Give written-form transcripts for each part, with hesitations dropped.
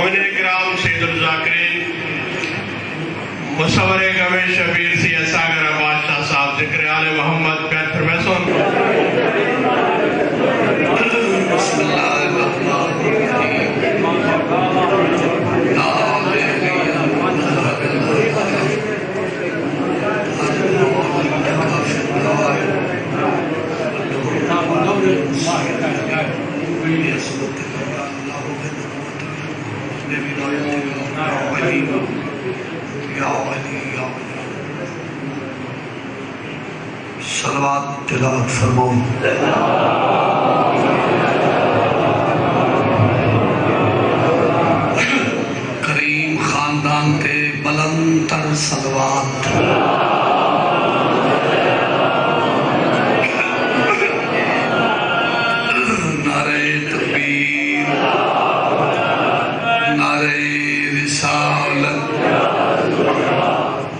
مومنین کرام سید الذاکرین مصور گم شبیر سی ساگر بادشاہ صاحب ذکر آل محمد پیر فرمیسون بسم اللہ الرحمن الرحیم صلوات تلاوت فرماؤ کریم خاندان تے بلند تر صلوات نعرہ تکبیر نعرہ رسالت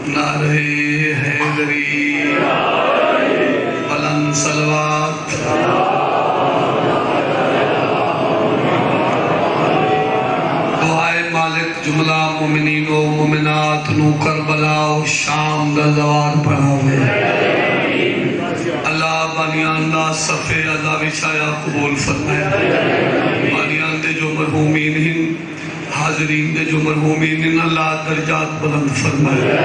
نعرہ حیدری بلند صلوات دعائے مالک جملہ مومنین و مومنات نو کربلا و شام دا زوار پڑھاوے اللہ بانیان دا صفحے ادا بچایا قبول فرمائے بانیان دے جو مرحومین ہیں حاضرین دے جو مرحومین ہیں اللہ درجات بلند فرمائے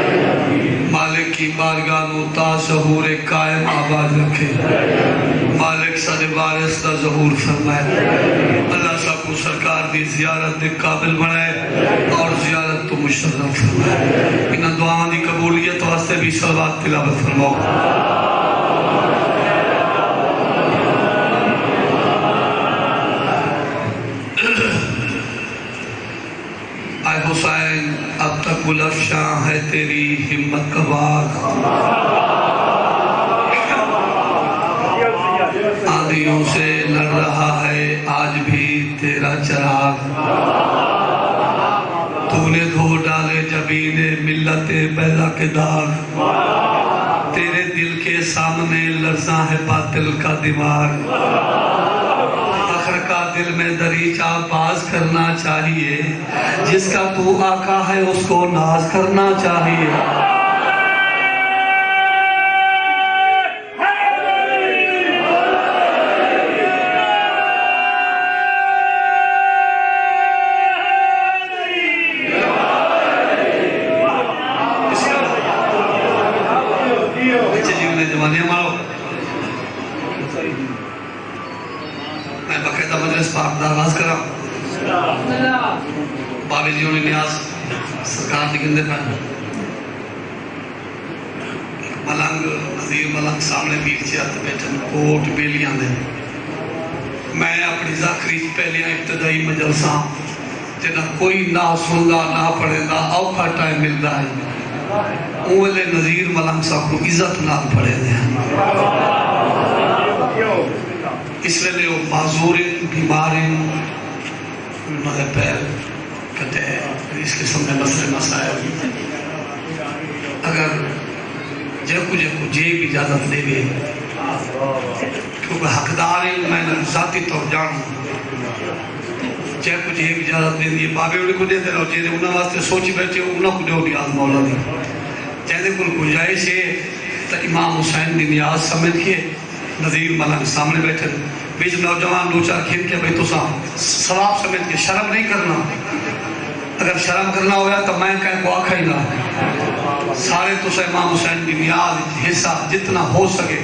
مالک کی بارگاہ نوتا ظہور قائم آباد رکھے مالک صد وارث دا ظہور فرمائے اللہ سب کو سرکار دی زیارت دے قابل بنائے اور زیارت تو مشرف فرمائے انہاں دعاں دی قبولیت واسطے بھی صلوات تلاوت فرماؤ اے حسین اب تک گلفشاں ہے تیری ہمت کا باغ آندھیوں سے لڑ رہا ہے آج بھی تیرا چراغ تو نے دھو ڈالے جبین ملت بیضا کے داغ تیرے دل کے سامنے لرزاں ہے باطل کا دماغ فخر کا دل میں دریچہ باز کرنا چاہیے جس کا تو آقا ہے اس کو ناز کرنا چاہیے میں باقاعدہ مجلس پاک دا آغاز کرا بابی جیوں نے نیاز سرکار نکندے پہ ملنگ نظیر ملنگ سامنے بیچے آتے بیٹھن کوٹ بیلیاں دے میں اپنی ذاکری پہلیاں ابتدائی مجلساں جنہ کوئی نہ سندا نہ پڑھے دا اوکھا ٹائم ملدا ہے اولے نظیر ملنگ صاحب کو عزت نہ پڑھے دے اس لئے وہ معذورین بیمارین انہوں نے پیر کہتے ہیں اس قسم میں مسئلے مسائل اگر جے کو بھی اجازت دے گئے کیونکہ حقدار ہیں میں ذاتی طور جانوں جے کو بھی اجازت دے دیئے بابے انہیں کو دے دے رہو جے انہوں واسطے سوچی بیٹھے انہوں کو دے نیاز مولا دی جیسے کل گنجائش ہے تو امام حسین دی نیاز سمجھ کے نظیر ملنگ سامنے بیٹھے بیچ نوجوان دو چار کھین کے بھئی تو ثواب سمجھ کے شرم نہیں کرنا اگر شرم کرنا ہویا تو میں کہیں کو آکھا ہی نہ سارے تو سے امام حسین کی نیاز حصہ جتنا ہو سکے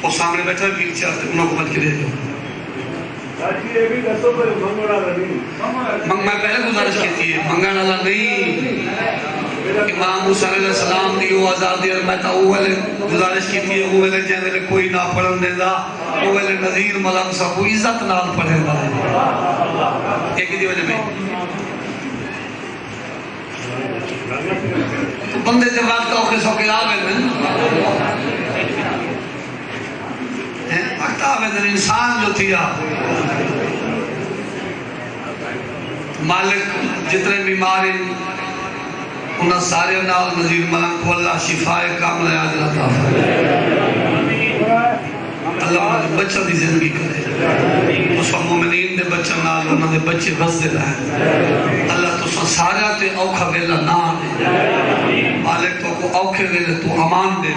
وہ سامنے بیٹھا ہے بیچ چاہتے انہوں کو بچ کے دے دو میں پہلے گزارش کی تھی منگان اللہ نہیں امام حسین علیہ السلام دی وہ آزادی اور میں تا اوہلے گزارش کی تھی اوہلے جہنے کوئی نہ پڑھن دے دا اوہلے نظیر ملنگ صاحب کو عزت نال پڑھن دا ایک دی وجہ میں تو بندے دے وقت اوکے سوکے آوے میں وقت آوے دن انسان جو تھیا مالک جتنے بیمار ہیں انہاں سارے نال نظیر ملنگ کو اللہ شفاء کاملہ عاجلہ عطا فرمائے اللہ انہاں دے بچوں دی زندگی کرے تساں مومنین دے بچوں نال انہاں دے بچے وسدے رہن اللہ تساں سارے تے اوکھا ویلا نہ آنے مالک تو کو اوکھے ویلے تو امان دے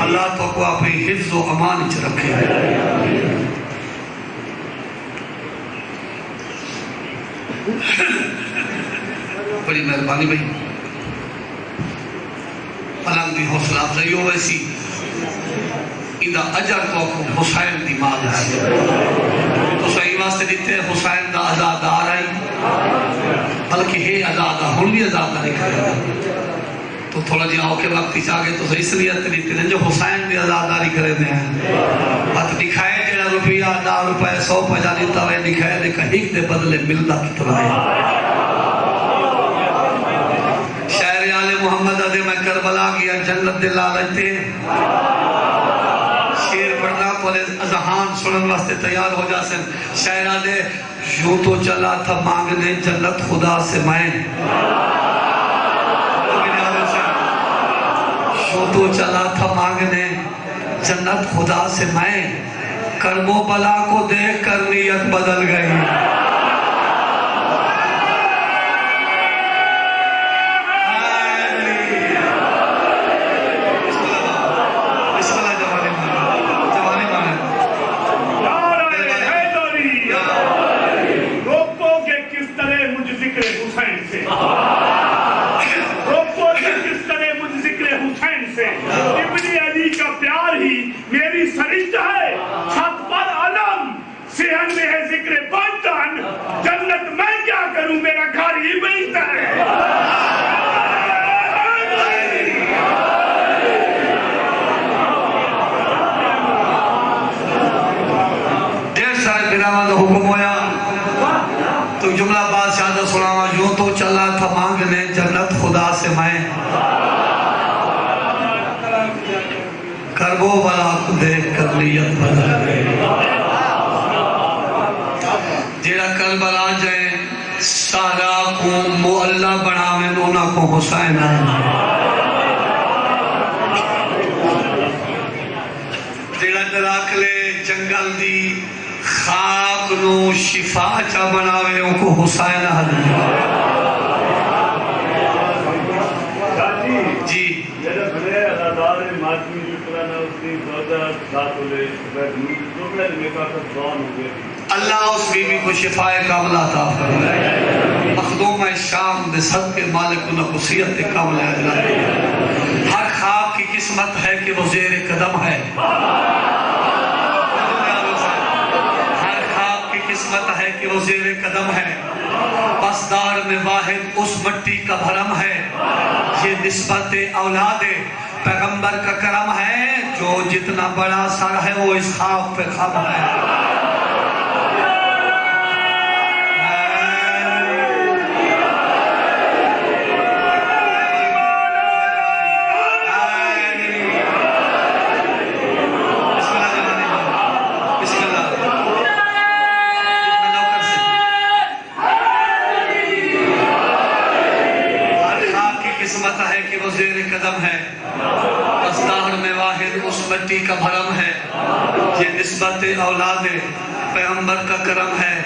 اللہ تو کو اپنی حفظ و امان وچ رکھے بڑی مہربانی بھائی ملنگ دی حوصلہ افزائی ہو ویسی اندہ اجر تو حسین دی مال ہے تو صحیح واسطے دیتے حسین دا ازادار آئی بلکہ ہے ازادہ ہن بھی ازادہ نہیں کرے تو تھوڑا جی آؤ کے وقت ہی چاہے تو اس لیے دیتے ہیں جو حسین دی ازاداری کرے دے ہیں بات دکھائے جیڑا روپیہ 10 روپے 100 پیدا دیتا ہوئے دکھائے دے کہ ایک دے بدلے ملتا کتنا ہے محمد عدے میں کربلا کیا جنت دے لالچتے شیر پڑھنا پولے ازہان سنن واسطے تیار ہو جا سن شاعر آدھے یوں تو چلا تھا مانگنے جنت خدا سے میں یوں تو چلا تھا مانگنے جنت خدا سے میں کرب و بلا کو دیکھ کر نیت بدل گئی حکم ہویا تو جملہ بات شادہ سناوا یوں تو چلا تھا مانگنے جنت خدا سے میں کرب و بلا کو دیکھ کر نیت بدل گئی جیڑا کربلا جائے سارا کو معلہ بناویں انہاں کو حسین ہے جیڑا دراکلے جنگل دی خاک نو شفا چا بناوے ان کو حسین حضرت جی اللہ اس بی بی کو شفا کاملہ عطا فرمائے مخدوم شام دے صدقے مالک انہاں کو صحت کاملہ عطا فرمائے ہر خاک کی قسمت ہے کہ وہ زیر قدم ہے قسمت ہے کہ وہ زیر قدم ہے پسدار میں واحد اس مٹی کا بھرم ہے یہ نسبت اولاد پیغمبر کا کرم ہے جو جتنا بڑا سر ہے وہ اس خاک پہ خم ہے مٹی کا بھرم ہے یہ نسبت اولاد پیغمبر کا کرم ہے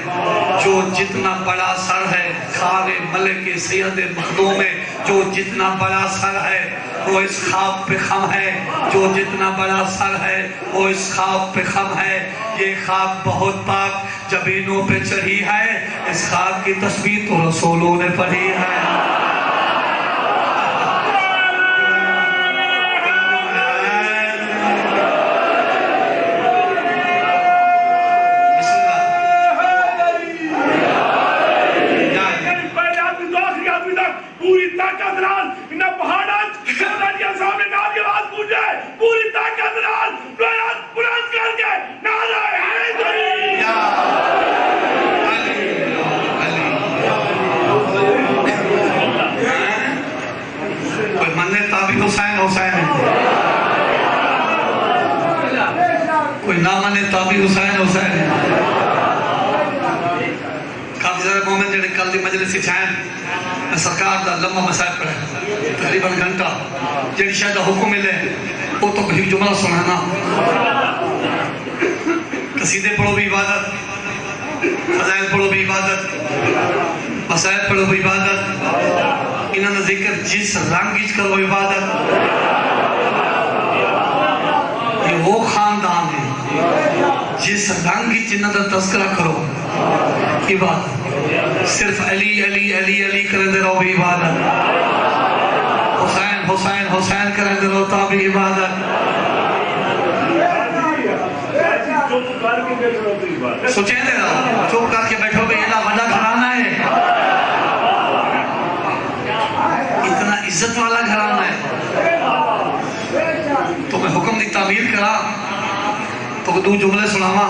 جو جتنا بڑا سر ہے خان ملک سید مخدوم جو جتنا بڑا سر ہے وہ اس خواب پہ خم ہے جو جتنا بڑا سر ہے وہ اس خواب پہ خم ہے یہ خواب بہت پاک جبینوں پہ چڑھی ہے اس خواب کی تصویر تو رسولوں نے پڑھی ہے کوئی نہ مانے تابی حسین حسین کافی ذرا مومن جڑے کل دی مجلس چھائن میں سرکار دا لمبا مسائل پڑھے تقریباً گھنٹہ جڑی شاید حکم ملے وہ تو کہیں جملہ سنانا قصیدے پڑھو بھی عبادت فضائل پڑھو بھی عبادت مسائل پڑھو بھی عبادت انہوں نے ذکر جس رنگ کرو عبادت یہ وہ خاندان ہے جس رنگ جنہ دا تذکرہ کرو عبادت صرف علی علی علی علی کریں دے رہو بھی عبادت حسین حسین حسین کریں دے رہو تا بھی عبادت سوچیں دے رہو چوپ کر کے بیٹھو بھی اللہ وڈا گھرانا ہے اتنا عزت والا گھرانا ہے تو میں حکم دی تعمیر کرا تو دو جملے سناما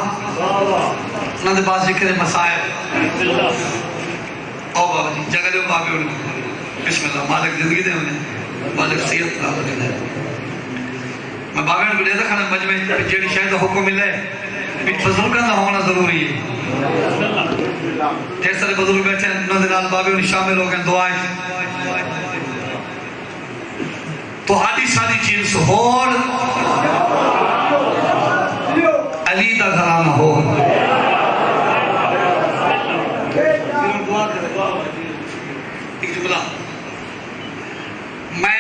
انہوں نے بعض ذکر مسائل او بابا جی جگہ دے بابے انہیں بسم اللہ مالک زندگی دے انہیں مالک صحت پراپت دے میں بابے انہیں کو دیتا کھانا مجمع جیڑی شاید حکم ملے بیٹ بزرگاں دا ہونا ضروری ہے ڈھیر سارے بزرگ بیٹھے ہیں انہوں نے نال بابے انہیں شامل ہو گئے دعائیں تو ہاڈی ساری چیز ہور علی دا گھرانہ ہو ایک جملہ میں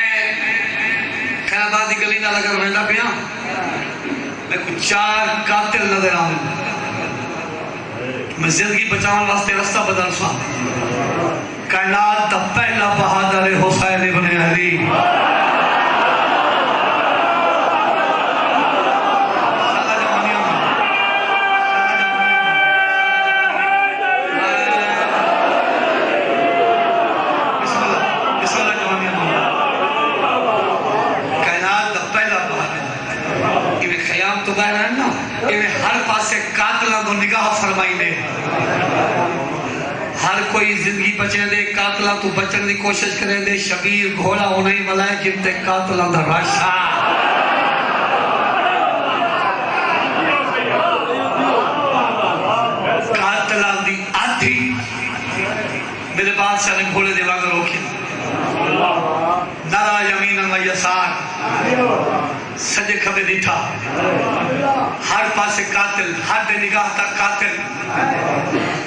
خیرآباد دی گلی نال اگر رہندا پیا میں کچھ 4 قاتل نظر آؤں میں زندگی بچاؤں واسطے رستہ بدل سا کائنات دا پہلا بہادر حسین ابن علی ہر پاسے قاتلہ دو نگاہ فرمائی دے ہر کوئی زندگی بچیں دے قاتلہ تو بچن دی کوشش کریں دے شبیر گھوڑا ہونا ہی ملائے جن تے قاتلہ دا راشا قاتلہ دی آدھی میرے بادشاہ نے گھوڑے دے واقع روکے نرا یمین و یسار سجے کھبے دیٹھا ہر پاسے قاتل ہر دے نگاہ تک قاتل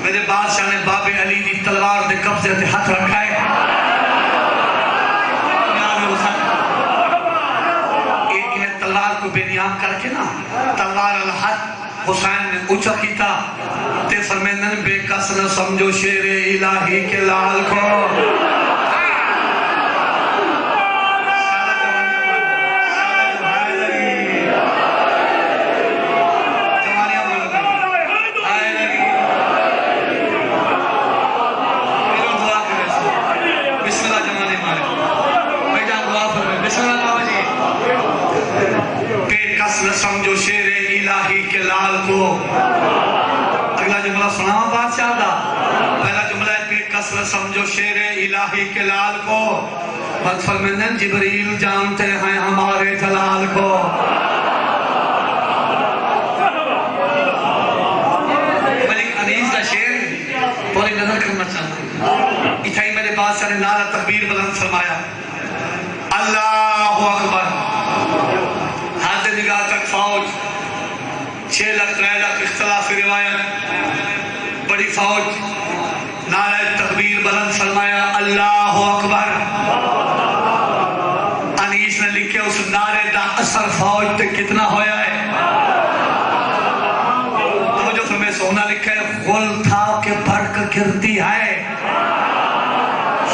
میرے بادشاہ نے باب علی دی تلوار دے قبضے دے ہاتھ رکھائے انہیں تلوار کو بے نیام کر کے نا تلوار الحد حسین نے اچھا کیتا تے فرمیندن بے کس نہ سمجھو شیر الہی کے لال کو سمجھو شیر الہی کے لال کو اگلا جملہ سنا بادشاہ دا پہلا جملہ ہے کہ کسر سمجھو شیر الہی کے لال کو بس فرمندن جبریل جانتے ہیں ہمارے جلال کو ملک انیس کا شیر پوری نظر کرنا چاہتا ہوں اتھائی میرے بادشاہ نے نعرہ تکبیر بلند فرمایا اللہ اکبر ہاتھ نگاہ تک فوج 6 لاکھ 3 لاکھ اختلاف روایت بڑی فوج نعرہ تکبیر بلند فرمایا اللہ اکبر انیس نے لکھے اس نعرے دا اثر فوج تے کتنا ہویا ہے تو جو فرمے سونا لکھے غل تھا کہ بڑھ گرتی ہے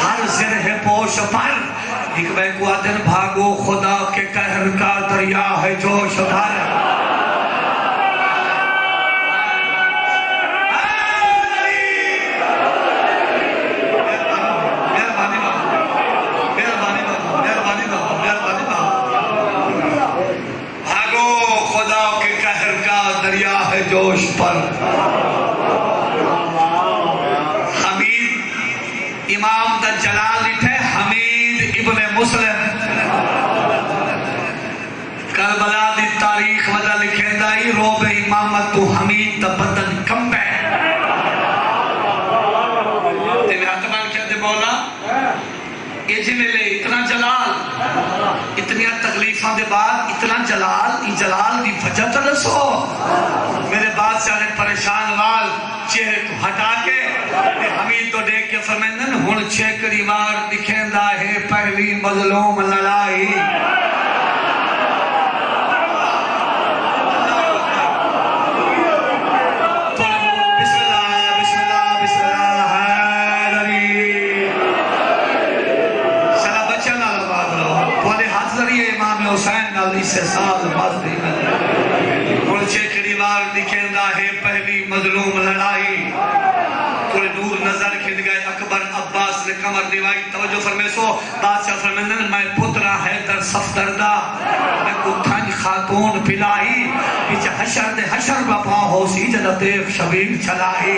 ہر زرہ پوش پر ایک بے کو آدن بھاگو خدا کے قہر کا دریا ہے جوش بھر بھاگو خدا کے قہر کا دریا ہے جوش پر حمید امام دا جلال لکھے حمید ابن مسلم کربلا دی تاریخ وجہ لکھیں دائی روب امامت تو حمید دا بدن کم بے اسی ویلے اتنا جلال، اتنی تکلیفاں دے بعد اتنا جلال، یہ جلال دی وجہ تو دسو۔ میرے بادشاہ نے پریشان وال چہرے تو ہٹا کے حمید تو دیکھ کے فرمائندن ہن چھیکڑی وار دکھیندا ہے پہلی مظلوم لڑائی۔ حسین نال اس سے سال بات نہیں اور چھیکڑی وار دکھیندا ہے پہلی مظلوم لڑائی۔ تھوڑے دور نظر کھد گئے اکبر عباس نے کمر دیوائی توجہ فرمے سو بادشاہ فرمیندن میں پترا حیدر صفدردہ میں کو تھنج خاتون پلائی پیچھے حشر دے حشر بپا ہو سی جدہ دیکھ شبیر چلائی۔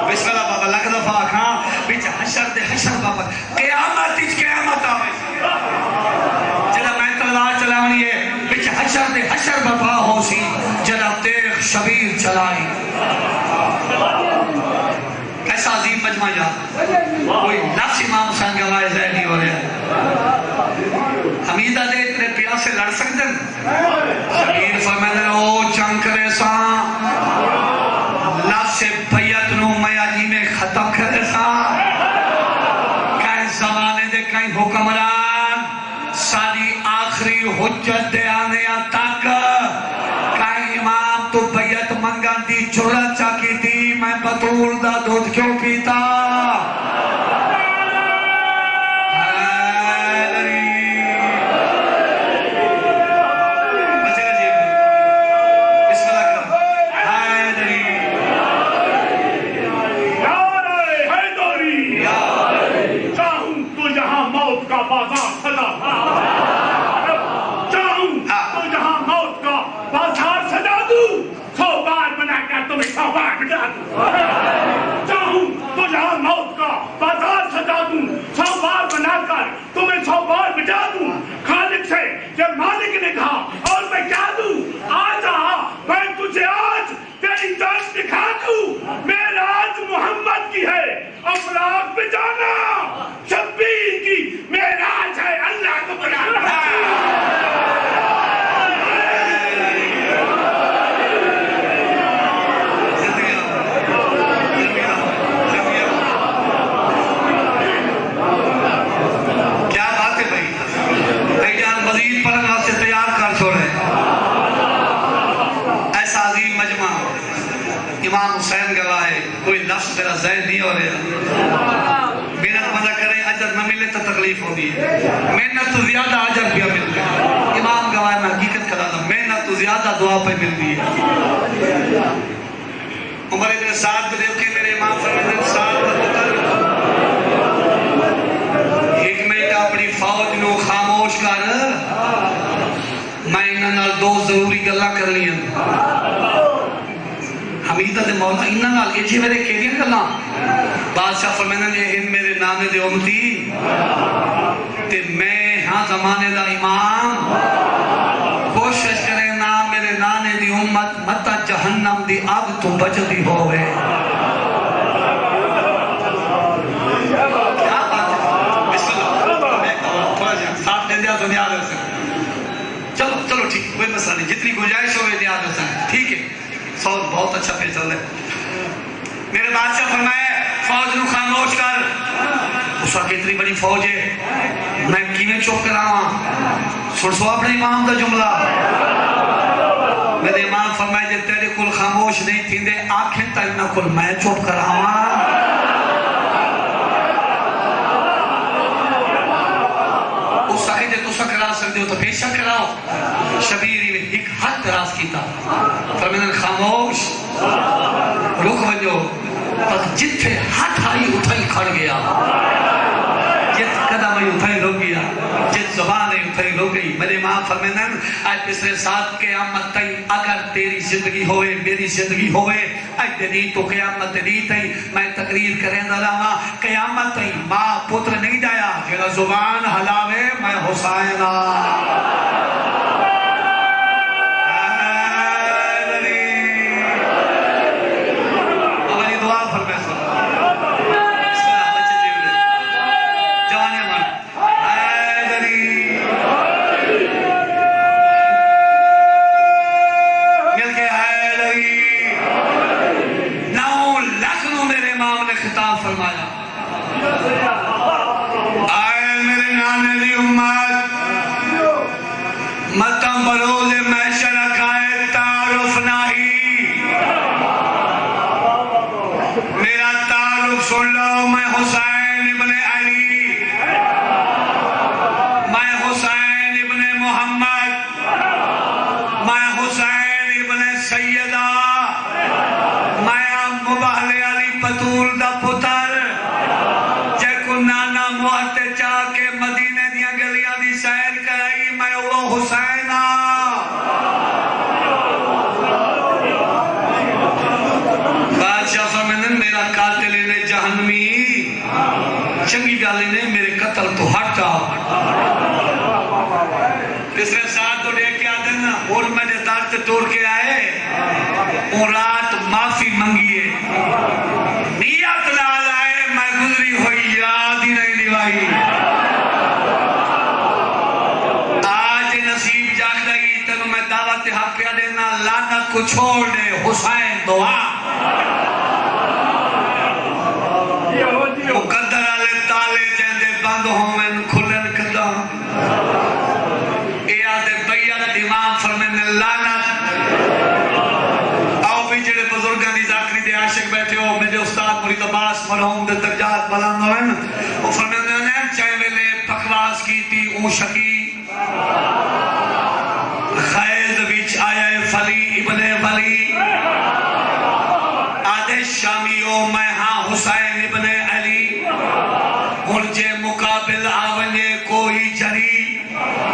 بسم اللہ بابا لکھ دفعہ کھاں پیچھے حشر دے حشر بپا قیامت اچ قیامت آوے جدہ میں تلوار چلاونی ہے پیچھے حشر دے حشر بپا ہو سی جدہ دیکھ شبیر چلائی۔ ایسا عظیم مجمع یاد کوئی لفظ امام حسین گواہ ظاہر نہیں ہو رہا۔ حمیدہ دے اتنے پیاس سے لڑ سکتے شبیر فرمیدن او چنکرے ساں لفظ بیعت نو میاجی میں ختم کرے ساں کہیں زمانے دے کہیں حکمران ساری آخری حجت دے آنے تک کہیں امام تو بیعت منگان دی جرات چاکی دی میں بطول دا دودھ کیوں پیتا۔ چاہوں تو یہاں موت کا بازار سجا دوں، 100 بار بنا کر تمہیں 100 بار بجا دوں۔ خالق سے جب مالک نے کہا اور میں کیا دوں، آج میں تجھے آج تیری جان دکھا دوں۔ معراج محمد کی ہے افلاک پہ جانا، شبیر کی معراج ہے اللہ کو بلانا۔ مزید پڑھنے واسطے تیار کر چھوڑے۔ ایسا عظیم مجمع امام حسین گواہ ہے کوئی لفظ میرا ذہن نہیں ہو رہا۔ محنت مزہ کریں اجر نہ ملے تو تکلیف ہوتی ہے، محنت تو زیادہ اجر پہ ملتا ہے۔ امام گواہ میں حقیقت کرا تھا محنت تو زیادہ دعا پہ ملتی ہے۔ عمر ابن سعد کو دیکھ کے میرے امام فرمیدن سعد پتر ایک منٹ اپنی فوج نو خاموش کر میں انہاں نال دو ضروری گلاں کرنی ہیں۔ حمیدہ دے مولا انہاں نال اے جی میرے کیڑیاں گلاں؟ بادشاہ فرمیندن یہ میرے نانے دے امتی تے میں ہاں زمانے دا امام، کوشش کرے نا میرے نانے دی امت متا جہنم دی آگ تو بچتی ہوئے۔ کیا بات ہے؟ بسم اللہ تھوڑا جہاں ساتھ دے دیا تو نہیں آدھر سے چلو ٹھیک کوئی مسئلہ نہیں، جتنی گنجائش ہوئے نہیں آدھر سے ٹھیک ہے۔ فوج بہت اچھا پہ چل رہے میرے بادشاہ فرمائے فوج نو خاموش کر۔ اس وقت اتنی بڑی فوج ہے میں کیویں چپ کراواں؟ سن سو اپنے امام دا جملہ۔ میرے امام فرمائے جے تیرے کل خاموش نہیں تھی دے آنکھیں تائی نہ کل میں چپ کراواں۔ اس وقت جے تسا کرا سکتے ہو تو بے شک کراؤ۔ شبیری نے ایک حد دراز کیتا فرمیدن خاموش رک ونجو پس جتھے ہاتھ آئی اٹھائی کھڑ گیا، جت قدم آئی اٹھائی رو گیا، جت زبان آئی اٹھائی رو گئی۔ میرے امام فرمیدن آج پسرے ساتھ قیامت تئی اگر تیری زندگی ہوئے میری زندگی ہوئے آج دنی تو قیامت دنی تئی میں تقریر کریں دا رہا قیامت تئی ماں پتر نہیں جایا جیڑا زبان حلاوے میں حسین خیر کرائی میں وہ حسین بادشاہ فرمائیں میرا قاتل نے جہنمی چنگی گالی نے میرے قتل تو ہٹ جاؤ تیسرے ساتھ تو لے کے آتے نا اور میں نے دار سے توڑ کے آئے اور رات معافی منگیے نیت لال آئے میں گزری ہوئی یاد ہی نہیں نبھائی آج نصیب جاگ گئی تنو میں دعوت حق پہ دینا لعنت کو چھوڑ دے حسین دعا مقدر آلے تالے جیندے بند ہوں میں کھلن کدا اے آدھے بیعت امام فرمین لعنت آؤ بھی جڑے بزرگاں دی ذاکری دے عاشق بیٹھے ہو میرے استاد مرید عباس مرحوم دے درجات بلند ہوئن وہ فرمین نے چاہے ویلے بکواس کی تھی اون شکی خیز وچ آیا فلی ابن ولی آدھے شامیوں میں ہاں حسین ابن علی مرجے مقابل آونے کوئی جری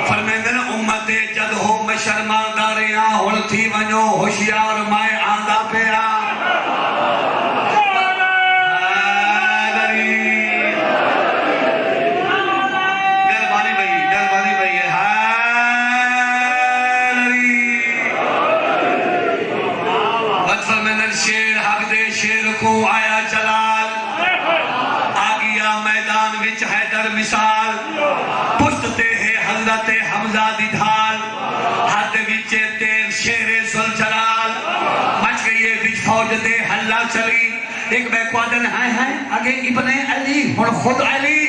فرمیندن امت جد ہو میں شرمان داریاں ہل تھی ونو ہوشیار میں آندہ پہ شیر حق دے شیر کو آیا جلال آگیا میدان وچ حیدر مثال پشت تے ہے حضرت حمزہ دی ڈھال ہاتھ وچ تیر شیر ذوالجلال مچ گئی وچ فوج دے ہلا چلی ایک بے کوادن ہائے ہائے آگے ابن علی ہن خود علی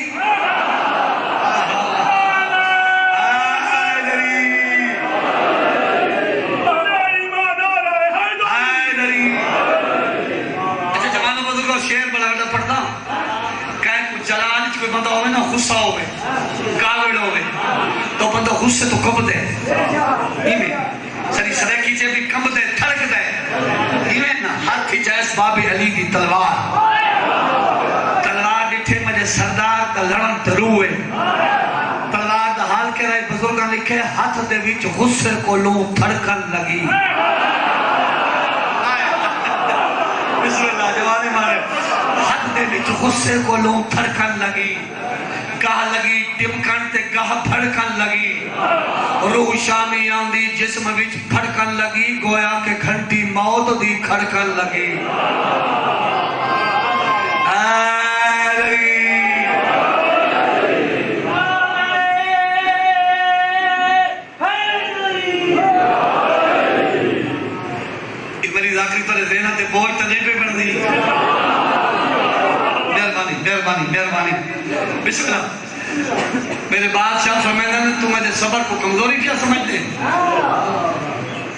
شیر بڑا بڑا پڑھتا جلال کوئی بندہ ہوئے نا غصہ ہوئے کاوڑ ہوئے تو بندہ غصے تو کب دے سری صدق کیجئے بھی کم دے تھڑک دے نا ہاتھ ہی جیس باب علی دی تلوار تلوار ڈٹھے مجھے سردار دا لڑن دروئے تلوار دا حال کے رہے بزرگاں لکھے ہاتھ دے وچ غصے کو لوں تھڑکن لگی بسم اللہ جوانے مارے حد دے وچ غصے کو لوں تھڑکن لگی گاہ لگی ٹمکن تے گاہ پھڑکن لگی روح شامی آندی جسم وچ پھڑکن لگی گویا کہ گھنٹی موت دی کھڑکن لگی ذاکری پر دینا تے بوجھ تے نہیں پہ بڑھ دی مہربانی بسم اللہ میرے بادشاہ فرمائیں تو مجھے صبر کو کمزوری کیا سمجھتے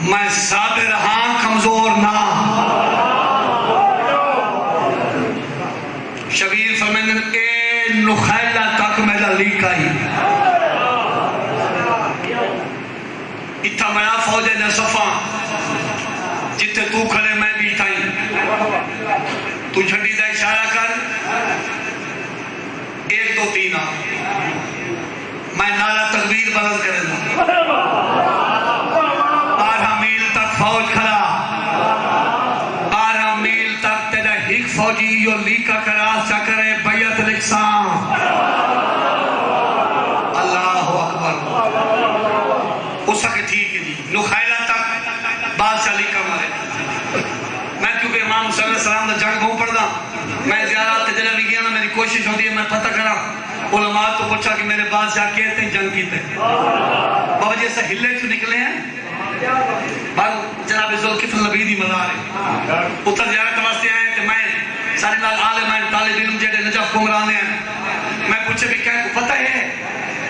میں صابر ہاں کمزور نہ شبیر فرمائیں اے نخیلہ تک میرا لیکا ہی اتھا میاں فوج نے صفا جتے تو کھڑے میں بھی تھائیں تو جھنڈی دا اشارہ کر 1 2 3 میں نعرہ تکبیر بلند کرے دا 12 میل تک فوج کھڑا 12 میل تک تیرا ہک فوجی یو لیکا کراس چا کرے بیعت لکسان اللہ اکبر اسا کے ٹھیک ہے جی نخیلہ تک بادشاہ لیکا مارے میں کیونکہ امام صلی اللہ علیہ وسلم دا جنگ بہت پڑھدا میں زیارات تجلہ بھی گیا نا میری کوشش ہوتی ہے میں پتہ کرا علماء تو پوچھا کہ میرے بادشاہ کہتے ہیں جنگ کیتے بابا جی ایسا ہلے کیوں نکلے ہیں بارو جناب ذوالکفل نبی دی مزار ہے اتر زیارت واسطے آئے کہ میں سارے لال عالم ہیں طالب علم جڑے نجف کمرانے ہیں میں پوچھے بھی کہہ کو پتہ ہے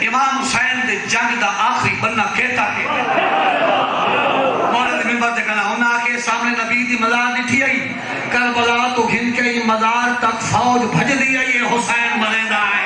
امام حسین دے جنگ دا آخری بننا کہتا کہ مورد منبر دے کہنا ہونا آکے سامنے نبی دی مزار نٹھی آئی کربلا تو گھن کے یہ مزار تک فوج بھج دی آئی حسین مرندہ ہے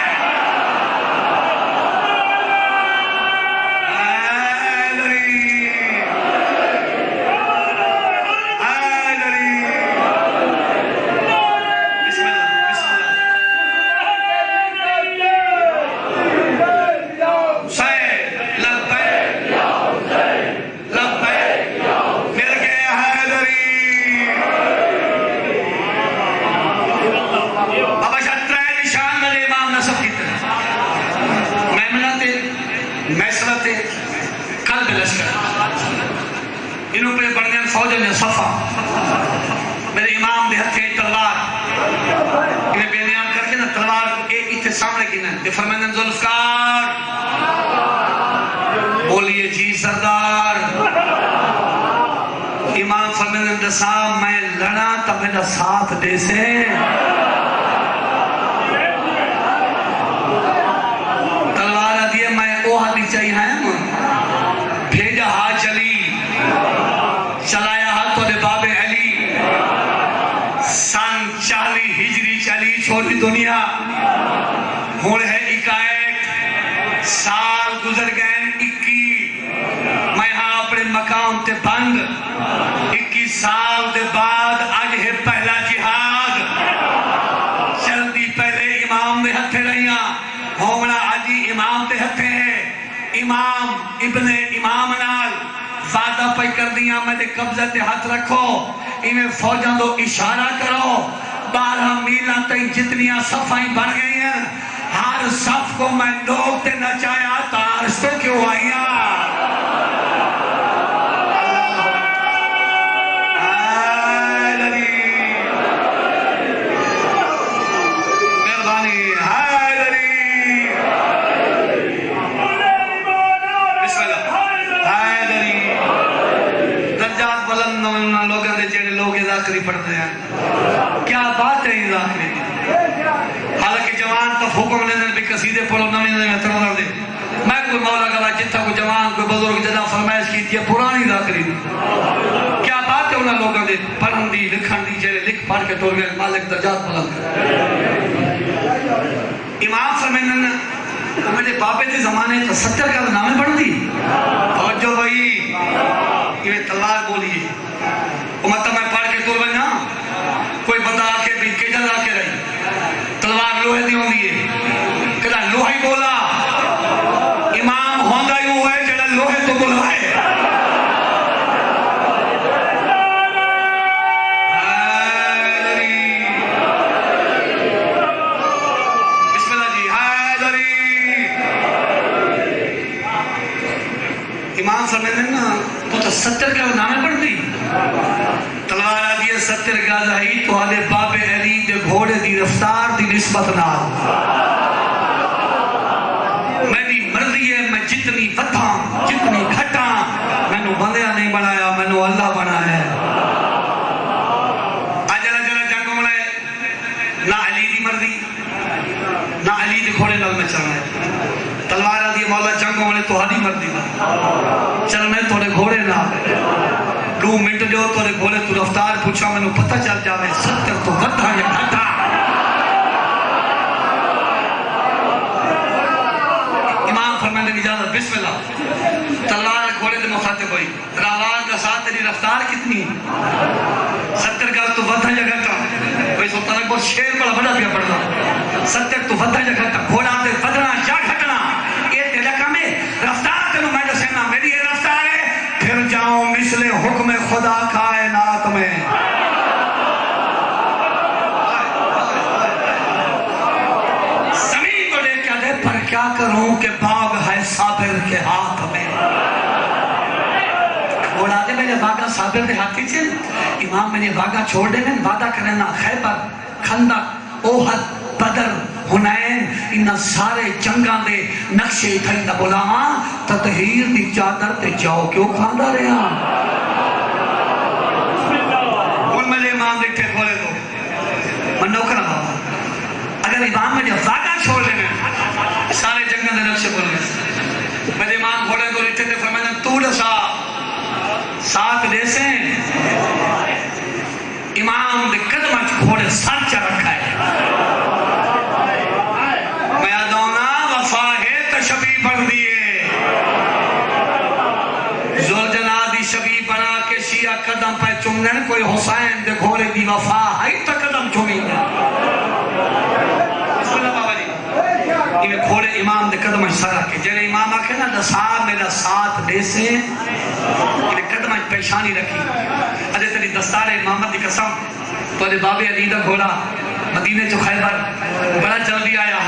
عزت قلب لشکر انہوں پہ بڑھنے فوج نے صفا میرے امام دے ہتھے تلوار انہیں بیان کر کے نا تلوار اتنے سامنے کی نا یہ فرمائیں ذوالفقار بولیے جی سردار امام فرمائیں دسا میں لڑا تب میرا ساتھ دے سے تلوار دیئے میں اوہ دی چاہی ہیں بھیجا ہاں چلی چلایا ہاں تو دے باب علی سن 40 ہجری چلی چھوڑی دنیا ہوڑ ہے 21 سال گزر گئے 21 میں ہاں اپنے مقام تے بند 21 سال دے بعد آج ہے پہلا جہاد چلتی پہلے امام دے ہتھے رہیاں ہومنا آجی امام دے ہتھے ہے امام ابن امام نال وعدہ پہ کر دیا میں دے قبضہ تے ہاتھ رکھو انہیں فوجاں دو اشارہ کرو 12 میلہ تک جتنیاں صفائیں بڑھ گئی ہیں ہر صف کو میں لوگ تے نچایا تارش تو کیوں آئیاں پڑھتے ہیں کیا بات ہے اضافری حالانکہ جوان تو حکم لینے بھی قصیدے پڑھو نمی میں ترور دے میں کوئی مولا گلا جتا کوئی جوان کوئی بزرگ جدا فرمائش کی تھی پرانی ذاکری کیا بات ہے انہاں لوگوں دے پڑھن دی لکھن دی جیرے لکھ پڑھ کے ٹور گئے مالک درجات بلند کر امام فرمائن میرے بابے دے زمانے تو 70 کا نامے پڑھ دی توجہ بھائی یہ تلوار بولیے امتہ میں پڑھ کے طور بنا کوئی بندہ آکے بھی کجل آکے رہی تلوار لوہے دی ہوں دیئے کہتا لوہی بولا امام ہوندہ یوں ہے جڑا لوہے تو بلوائے بسم اللہ جی حیدری امام فرمائے نا تو 70 کا نامے پڑھ دی تلوار آدھی 70 گاز آئی تو آدھے باب علی دے گھوڑے دی رفتار دی نسبت نال میں دی مرضی ہے میں جتنی ودھاں جتنی گھٹاں میں نو بندیاں نہیں بنایا میں نو اللہ بنایا ہے آجلہ جلہ جنگوں ملائے نہ علی دی مرضی نہ علی دی گھوڑے نال میں چلنا ہے تلوار آدھی مولا جنگوں ملے تو ہاری مرضی نہ چلنا ہے توڑے گھوڑے نہ 2 منٹ جو توڑے گھوڑے تو رفتار پوچھا میں نو پتہ چل جاوے 70 تو ودھا یا گھٹا امام فرمانے کی اجازت بسم اللہ تلوار گھوڑے دے مخاطب ہوئی راوان کا ساتھ تیری رفتار کتنی 70 کا تو ودھا یا گھٹا کوئی سلطان اکبر شیر بڑا بڑا پیا پڑھنا 70 تو ودھا یا گھٹا گھوڑا دے ودھنا یا گھٹنا یہ تیرا کام ہے رفتار تینو میں جو سینا میری یہ رفتار ہے پھر جاؤں مثل حکم خدا کائنات میں زمین کو لے کیا دے پر کیا کروں کہ باغ ہے صابر کے ہاتھ میں بولا دے میرے باغا صابر کے ہاتھی چھے امام میں نے باغا چھوڑ دے میں وعدہ کرنا خیبر خندق اوحد بدر حنین انہا سارے جنگاں دے نقشے تھائی دا بولا ہاں تطہیر دی چادر تے جاؤ کیوں کھاندہ رہے ہاں ان میں لے امام دیکھتے کھولے دو میں نوکرہ بابا اگر امام میں جو وعدہ چھوڑ لے میں سارے جنگاں دے نقشے بول گئے میں لے امام کھولے دو لکھتے تھے فرمائے تو لسا ساتھ دے سے امام دے قدمہ کھوڑے سر چا رکھا ہے میں ادونا وفا ہے تشبیح بڑھ دیئے زلجنا دی شبیح بنا کے شیعہ قدم پہ چمنن کوئی حسین دے گھوڑے دی وفا ہے تا قدم چمین بسم اللہ بابا جی یہ گھوڑے امام دے قدم سر رکھے جنہیں امام آکھے نا دسار میرا ساتھ دے سے یہ قدم پیشانی رکھی ادھے تری دستار امامت دی قسم تو ادھے باب علی دا گھوڑا مدینہ جو خیبر بڑا جلدی آیا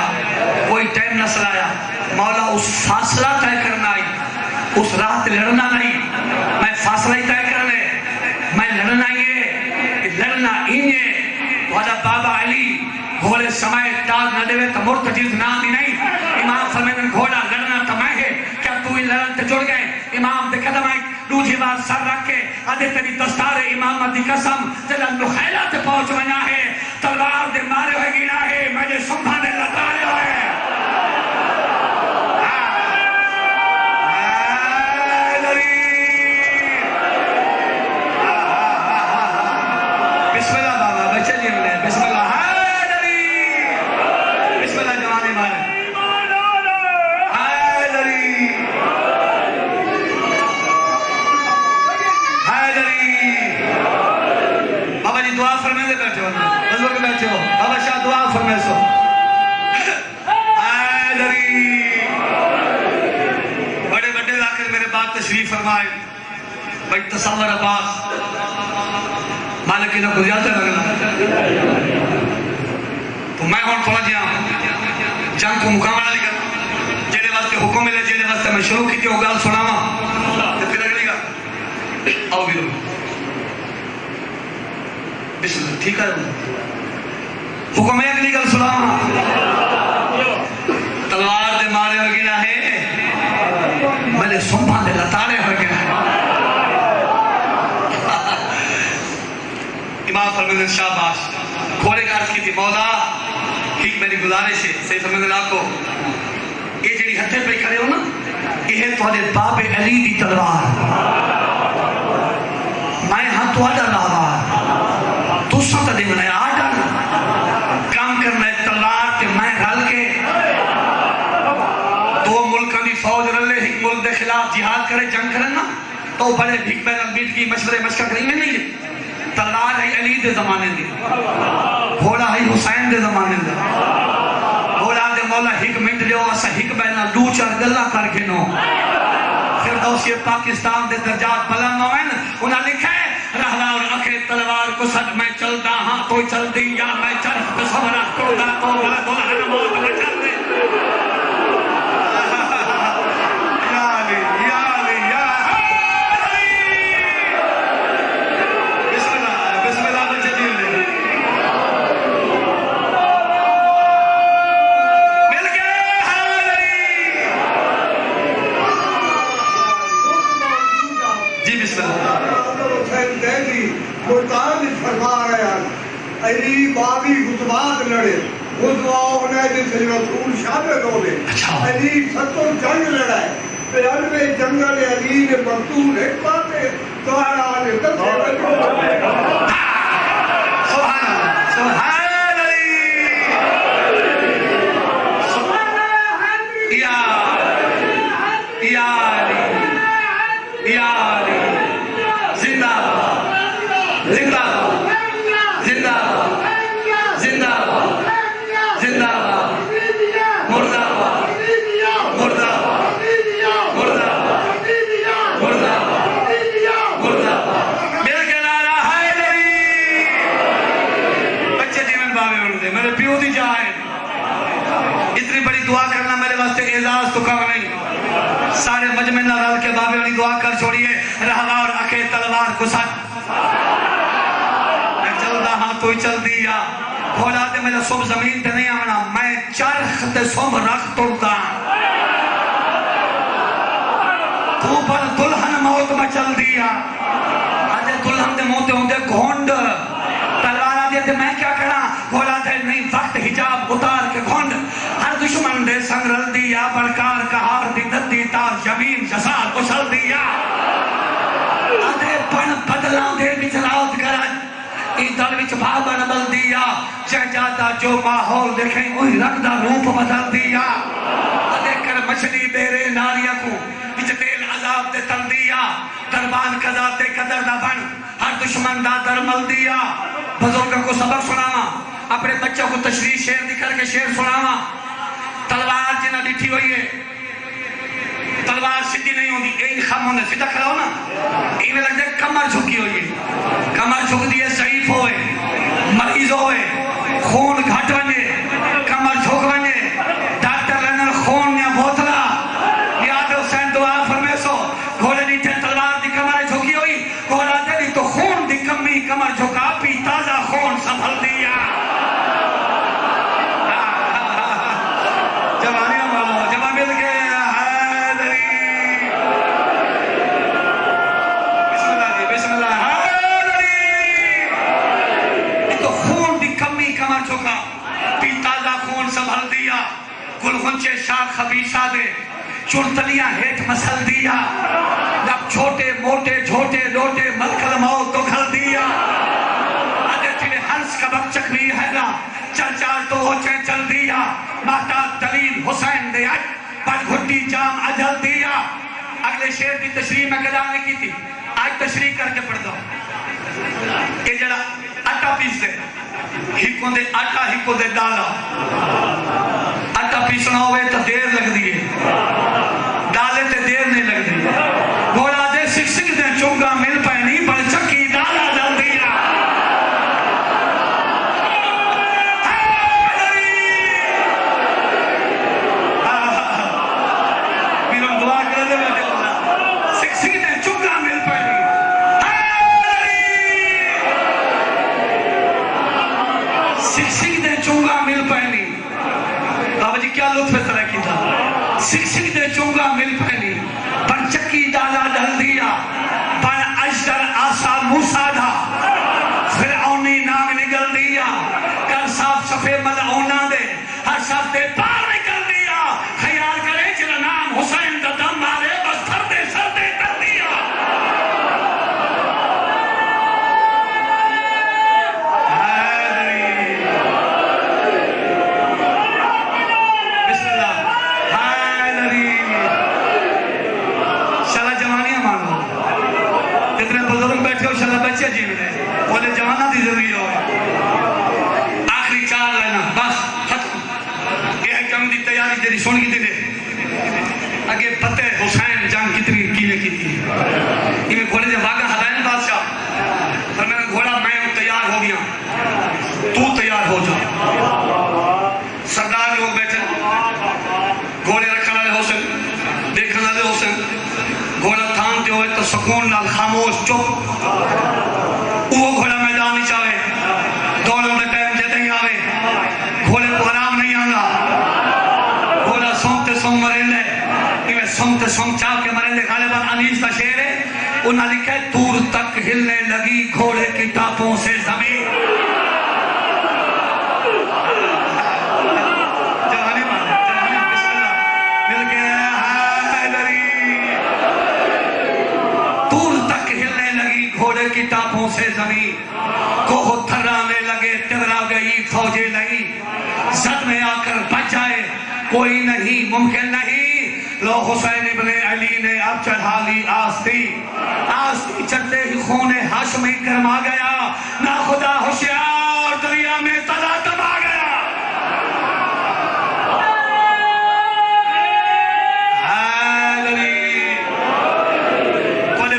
کوئی ٹائم نہ سلایا مولا اس فاصلہ طے کرنا آئی اس رات لڑنا نہیں، میں فاصلہ ہی طے کرنے، میں لڑنا یہ لڑنا انہیں وعدہ بابا علی گھوڑے سمائے تاج نہ دے تو مرتجز نام دی نہیں. امام فرمیدن گھوڑا لڑنا تمہیں ہے کیا تو ہی لڑن تے جڑ گئے. امام دے قدم آئی دوجھی بار سر رکھ کے ادھے تیری دستار امامت دی قسم جلن نخیلہ تے پہنچ ونا ہے تلوار دے مارے ہوئے گینا ہے مجھے سنبھانے لطارے ہوئے. بسم اللہ بابا بچے جی ملے بسم اللہ حیدری بسم اللہ جوانے مارے حیدری حیدری. بابا جی دعا فرمائے دے بیٹھے ہو بزرگ بیٹھے ہو بابا شاہ دعا فرمائے سو حیدری. بڑے بڑے لاکر میرے بات تشریف فرمائے بڑی تصور عباس مالکی نہ کو زیادہ لگنا تو میں ہون تھوڑا جیا جنگ کو مقاملہ لے کر جیلے واسطے حکم ملے جیلے واسطے میں شروع کی تھی وہ گال سناما تو پھر اگلی گا آؤ بھی بسم اللہ ٹھیک ہے حکم ہے اگلی گال سناما تلوار دے مارے ہو گنا ہے میں نے سنبھا دے لطارے ہو گنا ہے. امام فرمیدن شاباش گھوڑے کا عرض کی تھی مولا ایک میری گزارش ہے صحیح فرمیدن آپ کو یہ جڑی ہتھے پہ کھڑے ہو نا یہ ہے تھوڑے باب علی دی تلوار میں ہاں تو آڈا لاوار تو ساتھ دے منہ آڈا کام کرنا ہے تلوار تے میں رل کے دو ملکہ دی فوج رلے ایک ملک دے خلاف جہاد کرے جنگ کرنا تو بڑے بھیک بین البیت کی مشورے مشکہ کریں میں نہیں ہے. تلوار ہے علی دے زمانے دی گھوڑا ہے حسین دے زمانے دی گھوڑا دے مولا ہک منٹ دیو اسا ہک بینا دو چار گلہ کر کے نو فردوسی پاکستان دے درجات بلند ہوئن انہاں لکھا ہے رہلا اور اکھے تلوار کو سد میں چلتا ہاں تو چل دی یا میں چرخ پہ سمرہ توڑا تو بلا دولہ نموت میں چل دی. یا علی یا علی یا ملتان فرما رہے ہیں علی بابی غزوات لڑے غزوہ انہیں جس رسول شامل ہو لے علی 70 جنگ لڑائے 93 جنگل علی نے مقتول ایک بات ہے دوارا آنے تک سبحان اللہ سبحان علی یا علی یا علی زندہ زندہ زندہ زندہ زندہ مردہ مردہ مردہ مردہ مردہ میرے کے نعرہ حیدری. بچے جیون بابے اڑتے میرے پیو دی جائے اتنی بڑی دعا کرنا میرے واسطے اعزاز تو کم نہیں. سارے مجمع نہ رل کے بابے اڑی دعا کر چھوڑیے رہوا اور اکھے تلوار کو ساتھ ہاں تو ہی چل دیا گھوڑا دے میرا صبح زمین تے نہیں آنا میں چرخ تے صبح رکھ توڑتا تو پر دلہن موت میں چل دیا آجے دلہن دے موتے ہوں دے گھونڈ تلوارا دے تے میں کیا کرا گھوڑا دے نہیں وقت حجاب اتار کے گھونڈ ہر دشمن دے سنگ رل دیا بڑکار کہار دی ددی تار یمین جسار کو چل دیا آدھے پن بدلان دے بچلاوت کرا این دل وچ بابا نبل دیا شہجادہ جو ماحول دیکھیں وہی رکھ دا روپ بدل دیا دیکھ کر مچھلی بیرے ناریہ کو وچ تیل عذاب دے تل دیا دربان قضا تے قدر نہ بن ہر دشمن دا در مل دیا. بزرگوں کو سبق سناما اپنے بچوں کو تشریح شیر دکھر کے شیر سناما. تلوار جنہ ڈٹھی ہوئی ہے تلوار سیدھی نہیں ہوندی این خم ہوندے سیدھا کھڑا ہو نا این میں لگتا ہے کمر جھکی ہوئی ہے کمر جھک دیئے ضعیف ہوئے مریض ہوئے خون گھٹ ونے کمر جھک ونے ڈاکٹر لنر خون یا بوتلا یاد حسین دعا فرمے سو خبیثہ دے چرتلیاں ہیٹ مسل دیا جب چھوٹے موٹے جھوٹے لوٹے ملکل موت تو گھل دیا آدھے تیرے ہنس کا بچک بھی ہے نا چل چال تو ہوچے چل دیا ماتا دلیل حسین دے آج پر گھٹی جام اجل دیا اگلے شیر دی تشریح میں کدانے کی تھی آج تشریح کر کے پڑھ دو کہ جڑا آٹا پیس دے ہکو دے آٹا ہکو دے ڈالا آٹا پیسنا ہوئے تو دیر لگ دیئے ڈالے تے دیر نہیں لگ دیئے گھوڑا دے سکھ سکھ دے چونگا مل پہنی پر چکی ڈالا جل دیا میرا دعا کر دے میں سکھ سکھ دے چونگا مل پہنی سکھ سکھ دے چونگا مل پہنی بابا جی کیا لطف طرح کی تھا سکھ سکھ دے چونگا مل پہنی پر چکی ڈالا ڈل دیا پر اجدر آسا موسیٰ دا فرعونی نام نگل دیا کر صاف صفے ملعونہ دے ہر صاف دے پار نکل دیا خیال کرے چلا نام حسین دا دم مارے بس تھر دے سر دے کر دیا بچے جیو دے بولے جوانہ دی ضروری ہوئے آخری چار لینا بس ختم یہ کم دی تیاری تیری سن کی دے اگے پتہ حسین جان کتنی کینے کی تھی یہ میں گھوڑے جب آگا حدائن بادشاہ اور میں نے گھوڑا میں تیار ہو گیا تو تیار ہو جا سردار لوگ بیٹھے گھوڑے رکھنا لے حسین دیکھنا لے حسین گھوڑا تھانتے ہوئے تو سکون نال خاموش چپ وہ گھوڑا میدان نہیں چاہے دولوں نے ٹائم جے نہیں آوے گھوڑے کو آرام نہیں آنگا گھوڑا سونتے سون مرے لے یہ سونتے سون چاہ کے مرے لے غالباً انیس کا شعر ہے انہاں لکھے دور تک ہلنے لگی گھوڑے کی ٹاپوں سے زمین جوانی مانے بسم اللہ مل گیا گھوڑے کی ٹاپوں سے زمین کوہ تھرانے لگے تغرا گئی فوجیں نہیں زد میں آ کر بچ جائے کوئی نہیں ممکن نہیں لو حسین ابن علی نے اب چڑھا لی آستی آستی چڑھتے ہی خون ہاشمی گرما گیا نہ خدا ہوشیار دریا میں تلا دبا گیا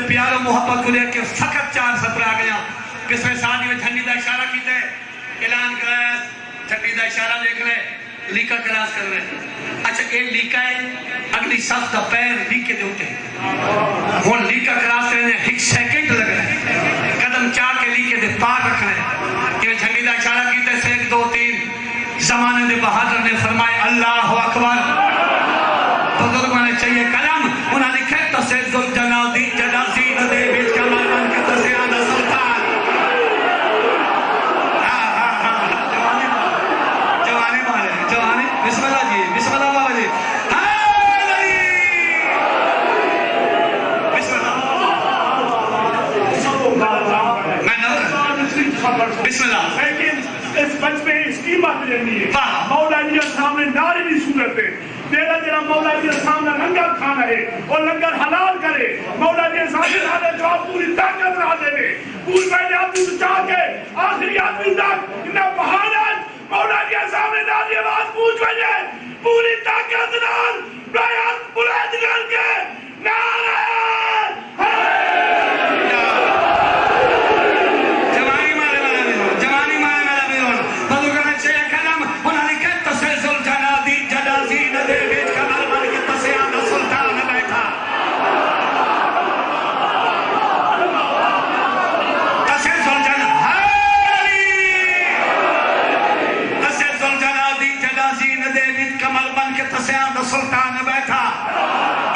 پیارو محبت کو لے کے فقط 4 سطر آ گیا کس میں ساتھ میں جھنڈی دا اشارہ کیتے اعلان کرایا جھنڈی دا اشارہ دیکھ لے لیکا کراس کر رہے اچھا یہ لیکا ہے اگلی صف دا پیر لیکے دے ہوتے ہون لیکا کراس کرنے 1 سیکنڈ لگ رہے قدم 4 کے لیکے دے پار رکھ رہے کہ جھنڈی دا اشارہ کیتے سے 1 2 3 زمانے دے بہادر نے فرمائے اللہ اکبر بزرگوں نے چاہیے کلم انہاں لکھے تسیز الجنادی جنازین دے بیچ کمال من کے تسیان سلطان جوانی مارے جوانی بسم اللہ جی بسم اللہ بابا جی بسم اللہ بسم اللہ لیکن اس بچ میں اس کی بات رہنی ہے مولا علی السلام نے ناری بھی صورت ہے تیرا جرا مولا علی السلام نے لنگر کھانا ہے اور لنگر حلال کرے مولا علی السلام نے جواب پوری طاقت رہا دے لے پوری پہلے آدمی چاہ کے آخری آدمی تک انہیں بہانت مولا علی السلام نے ناری آواز پوچھ بجے پوری طاقت نال بیعت بلند کر کے نعرہ سلطان بیٹھا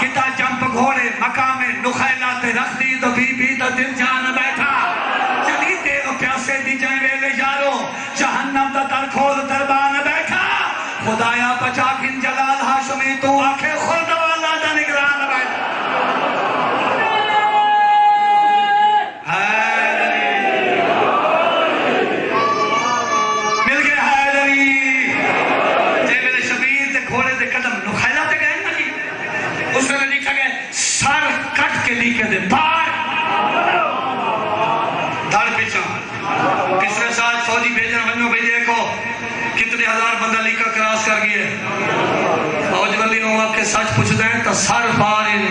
کتا جمپ گھوڑے مقام نخیلات رکھ دی تو بی بی تو دل جان بیٹھا چلی تیرو پیاسے دی جائیں ویلے یارو جہنم دا در کھول دربان بیٹھا خدایا بچا کن جلال ہاشمی تو کے لیکے دے پار دھڑ پیچھا کسرے ساتھ فوجی بھیجن ونو بھئی دیکھو کتنے ہزار بندہ لیکا کراس کر گئے فوج والی نو آکے سچ پوچھ دیں تو سر پارن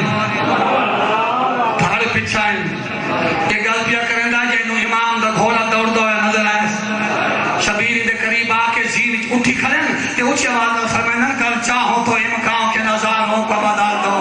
دھڑ پیچھائیں یہ گل پیا کریں دا جے نو امام دا گھوڑا دوڑ دو ہے نظر آئے شبیر دے قریب آکے زین اٹھی کھڑیں تے اچھی آواز میں فرمائیں کر چاہو تو امکان کے نظاروں کو بدل دو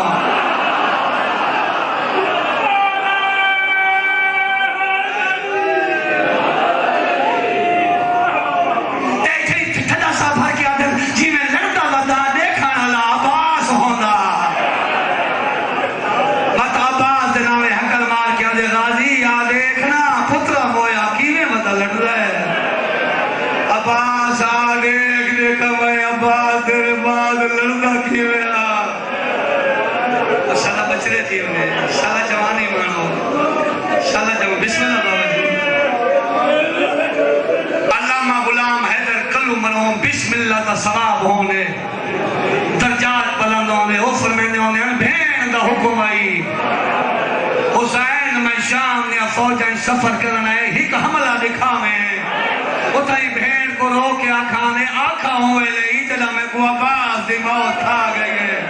بسم اللہ کا ثواب ہونے درجات بلند ہونے افر میں ہونے بھین دا حکم آئی حسین میں شام نے فوجیں سفر کرنا ہے ہی کا حملہ دکھا میں اتائی بھین کو رو کے آکھانے آکھا ہوئے لئی جلا میں کو عباس دی موت تھا گئے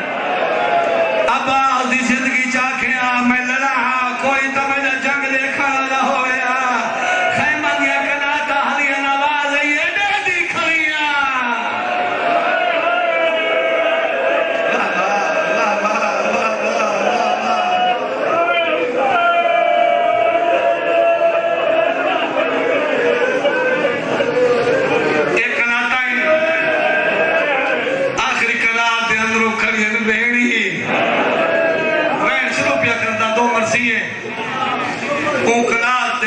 عباس دی زندگی چاکھے میں لڑا کوئی تمہیں جنگ دیکھا نہ ہویا خیمہ دیا کناتا ہری نواز یہ دے دی کھڑیاں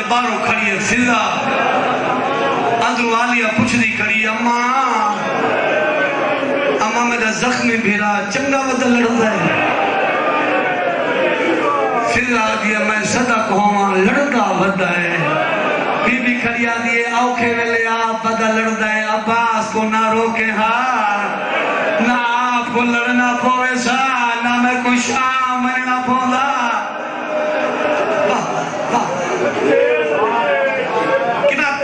بارو کھڑی ہے فضا اندرو آلیا پوچھ دی کھڑی اماں میرا زخمی بھیرا چنگا بدل لڑتا ہے فضا دیا میں صدق ہوں لڑتا بدل ہے بی بی کھڑی آدھیے اوکھے ویلے آپ بدل لڑتا ہے عباس کو نہ روکے ہاں نہ آپ کو لڑنا پوے سا نہ میں کوئی شام مرنا پوندا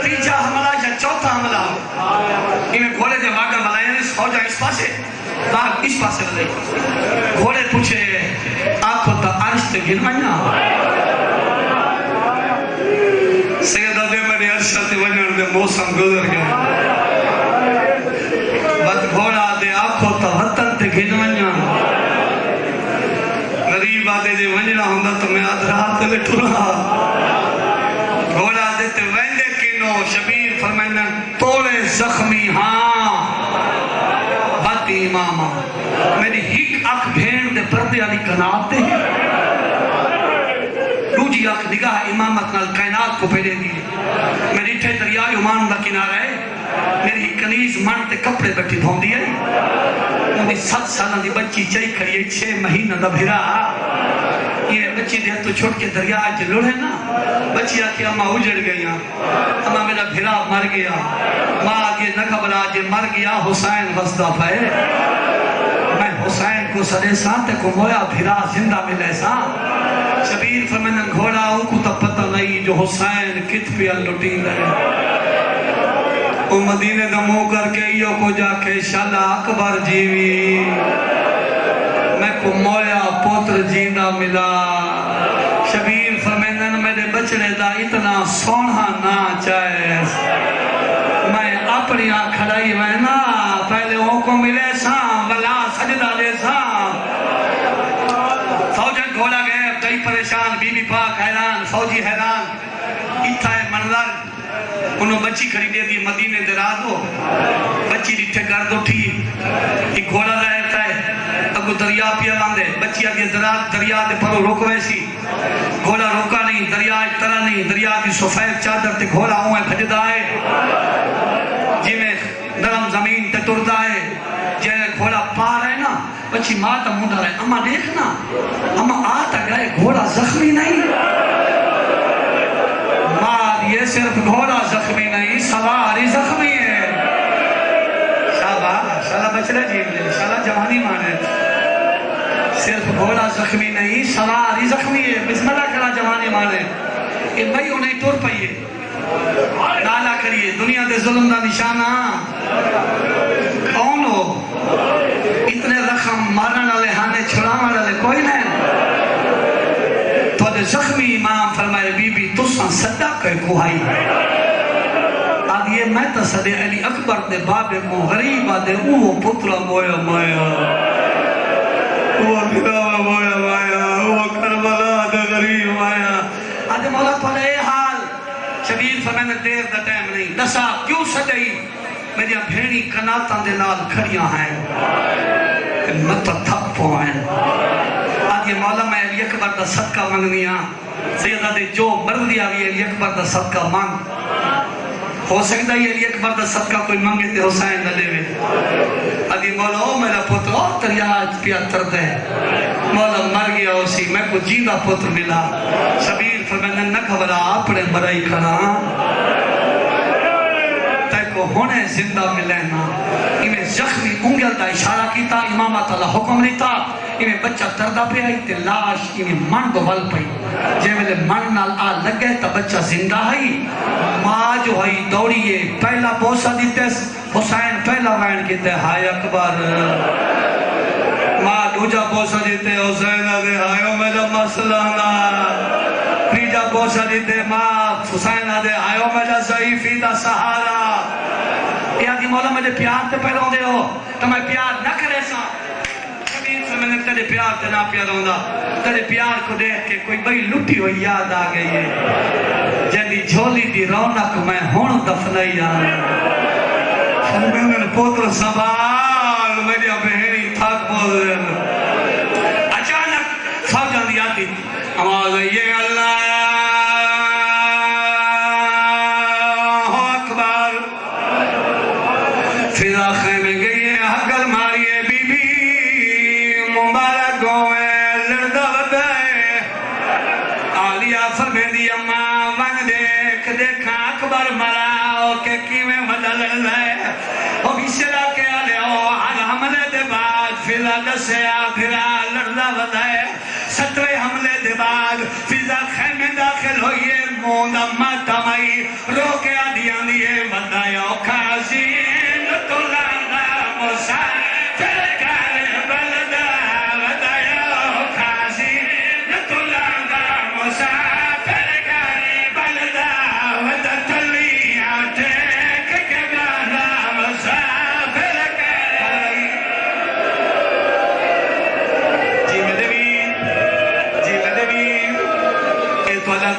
تیجا حملہ یا چوتھا حملہ انہیں گھوڑے دے واقع ملائیں اس فوجہ اس پاسے باغ اس پاسے ملائیں گھوڑے پوچھے آپ کو تا عرش تے گرمائنا سیدہ دے میرے عرشہ تے ونجن دے موسم گزر گئے بد گھوڑا دے آپ کو تا وطن تے گرمائنا غریب آدھے دے ونجنہ ہوندہ تو میں آدھرات تے لٹھو رہا گھوڑا دے تے وینڈے شبیر فرمائنا توڑے زخمی ہاں باتی امامہ میری ہک اک بھین دے پردے علی کنات دے دوجی اک نگاہ امامت نال کائنات کو پیڑے دی میری ٹھے دریائی امان دا کنارہ ہے میری کنیز من تے کپڑے بیٹھی دھون دی ہے انہی 7 سالہ دی بچی چاہی کھڑی ہے 6 مہینہ دا بھیرا یہ بچی دے تو چھوٹ کے دریا آج لڑے نا بچی آکے اماں اجڑ گئی اماں میرا بھیرا مر گیا ماں آگے نقبل آجے مر گیا حسین وصدہ پائے میں حسین کو سرے سانتے کو مویا بھیرا زندہ ملے سان شبیر فرمینن گھوڑا ان کو تب پتہ نہیں جو حسین کت پہ لٹی رہے او مدینے دمو کر کے یہ کو جا کے شالہ اکبر جیوی میں کو مویا پوتر جیندہ ملا شبیر فرمینن میرے بچڑے دا اتنا سونہا نہ چاہے میں اپنی کھڑائی میں نا پہلے وہ کو ملے ساں ولا سجدہ دے ساں فوجن گھوڑا گئے کئی پریشان بی بی پاک حیران فوجی حیران اتھا ہے منظر انہوں بچی خریدے دی مدینے دے رات ہو بچی ریٹھے گرد اٹھی ایک گھوڑا رہتا ہے اگو دریا پیا باندے بچی آگے دریا دے پرو روک ویسی گھوڑا روکا نہیں دریا ایک طرح نہیں دریا دی سفید چادر تے گھوڑا ہوئے بھجدہ ہے جی میں نرم زمین تے ٹردہ ہے جی گھوڑا پار ہے نا بچی ماں تا مندہ رہے اما دیکھنا اما آتا گئے گھوڑا زخمی نہیں ماں یہ صرف گھوڑا زخمی نہیں سواری زخمی ہے شابہ شالہ بچڑے جیب لے شالہ جوانی مانے صرف گھوڑا زخمی نہیں، سوار ہی زخمی ہے. بسم اللہ کرا جوانے مارے یہ بھائی انہیں ٹور پئیے نالا کریے. دنیا دے ظلم دا نشانہ کون ہو؟ اتنے رقم مارن والے ہانے چھڑاون والے کوئی نہیں. تو دے زخمی امام فرمائے بی بی تساں صدقہ کوہائی آدھیے میں تا صدے علی اکبر دے بابے کو غریب آدھے اوہ پترہ مویا مایا اوہ بھراوہ مویا مایا اوہ کربلا دے غریب مایا. آدھے مولا تو لے حال شبیر فرمائے دیر دا ٹائم نہیں دسا کیوں صدئی میری بھیڑی کناتاں دے نال کھڑیاں ہیں مت تھپ پوائیں. آدھے مولا میں علی اکبر دا صدقہ منگنیاں سیدہ دے جو مرضی آگئی علی اکبر دا صدقہ مانگ. ہو سکتا ہے علی اکبر دا صدقہ کوئی منگے تے حسین نہ لے وے. آدھی مولا او میرا پتر اور تریاج پیا ترد ہے مولا مر گیا اسی میں کو جیدہ پتر ملا. شبیر فرمائے نہ گھبرا اپنے برائی کھڑا تے کو ہونے زندہ ملے نا. انہیں زخمی انگل دا اشارہ کیتا امامت اللہ حکم لیتا انہیں بچہ تردہ پہ آئی تے لاش انہیں من دو ول پئی جے ویلے من نال آ لگے تا بچہ زندہ ہے. ماں جو ہے دوڑیے پہلا بوسہ دیتے حسین پہلا وین کیتے ہائے اکبر. ماں دوجہ بوسہ دیتے حسین آدھے ہائے میرا مسئلہ نا. تیجا بوسہ دیتے ماں حسین آدھے ہائے میرا ضعیفی دا سہارا. یہ آدھی مولا مجھے پیار تے پہلوں دے ہو تو میں پیار نہ کرے سا. میں نے تیرے پیار تے نہ پیار ہوندہ تیرے پیار کو دیکھ کے کوئی بڑی لٹی ہوئی یاد آ گئی ہے جنی جھولی دی رونق میں ہون دفنائی آنا. میں نے پوتر سوال میری بہنی تھک بول رہے ہیں. اچانک فوجان دی آتی آواز یہ اللہ اکبر. فضا خیمے گئی ہے حقل ماریے بی بی مبارک ہوئے لڑدہ بدائے. آلیہ فرمیدی اماں ون دیکھ دیکھا اکبر مراؤ کہ کیویں وڈا لڑدائے. وہ بھی شرا کے آلے ہو ہر حملے دے بعد فضا دسیا پھرا لڑدہ بدائے. 7ویں حملے دے بعد فضا خیمے داخل ہوئیے موندہ ماتا مائی رو کے آدھیاں دیئے بدایا کازین تو لاندہ مسائل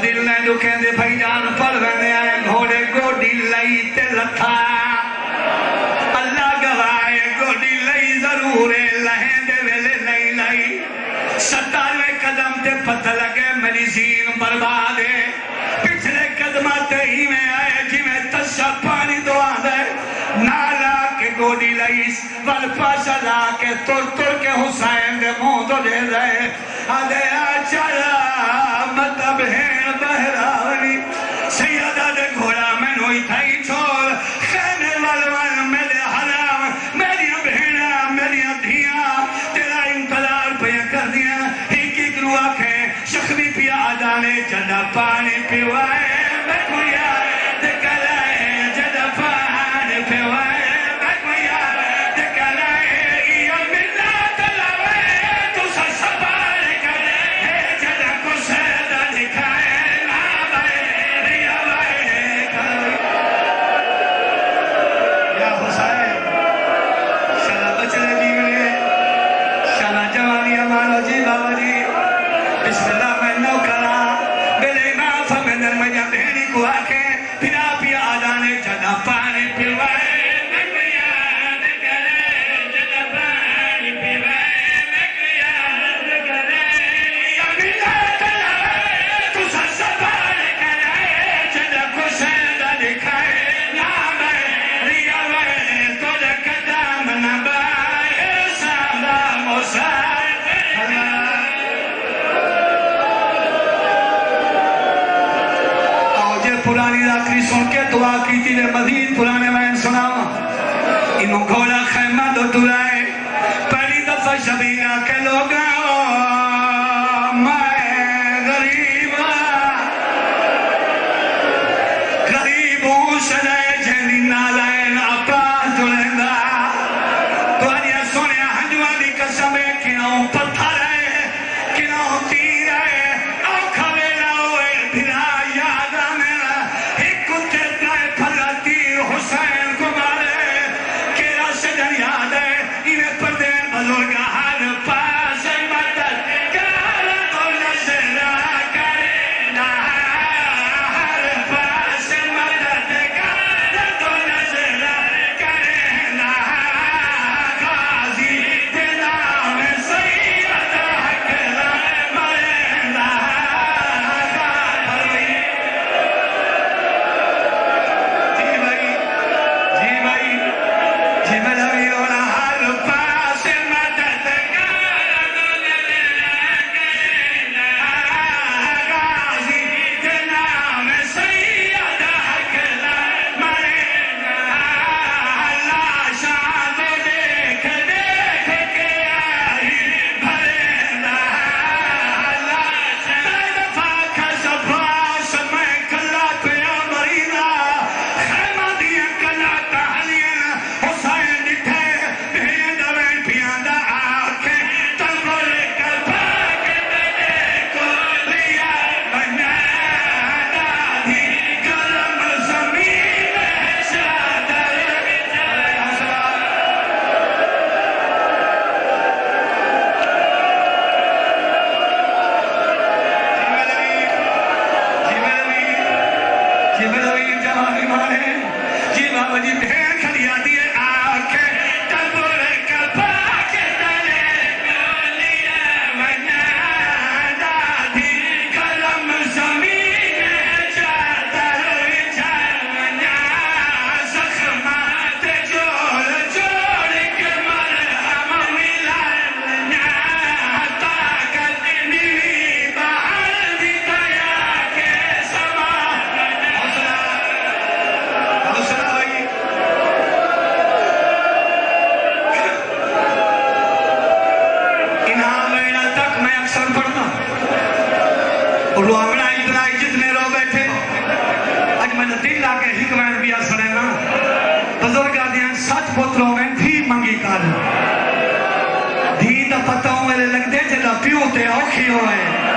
دل نے جو کہندے بھائی جان پڑھ رہنے آئے گھوڑے گوڑی لئی تے لتھا. اللہ گوائے گوڑی لئی ضرور لہیں دے ویلے لئی لئی. 97 قدم تے پتہ لگے میری زین برباد ہے. پچھلے قدمات ہی میں آئے جی میں تشا پانی دعا دے نالا کے گوڑی لئی والپاسا لا کے تر کے حسین دے موں تو لے رہے. آدھے آچارا مطلب ہے بہراوی سیدہ دے گھوڑا میں نوئی تھائی چھوڑ خیمے والوان میرے حرام میری بہنہ میری دھیاں تیرا انتظار پہ کر دیا. ایک ایک رو آنکھیں شخمی پیا آجانے جدہ پانی پیوائے میں کوئی آئے دکھل آئے جدہ پانی پیوائے میں کوئی آئے دکھل آئے یہ ملت لوے تو سا سبار کرے جدہ کو سیدہ دکھائے بسم اللہ میں نو کرا میرے امام فرمیدن میں جب بہنی کو آکے پھر آپ ہی آجانے جدہ پانی پیوائے میں کوئی یاد کرے جدہ پانی پیوائے میں کوئی یاد کرے یا ملت لوے تو سا سبار کرے جدہ کو سیدہ دکھائے نام ریا وے تو قدم نبائے سلام و سلام. پرانی آخری سن کے دعا کی تھی مزید پرانے وین سناوا. انہوں گھوڑا خیمہ دو دلائے پہلی دفعہ شبینہ کے لوگ روامنا اتنا جتنے رو بیٹھے اج میں نے دل لا کے حکمین بھی سنے نا بزرگ آدھیاں سچ پتروں میں تھی منگی کر دھی دا پتہ میرے لگ دے جدا پیو تے اوکھی ہوئے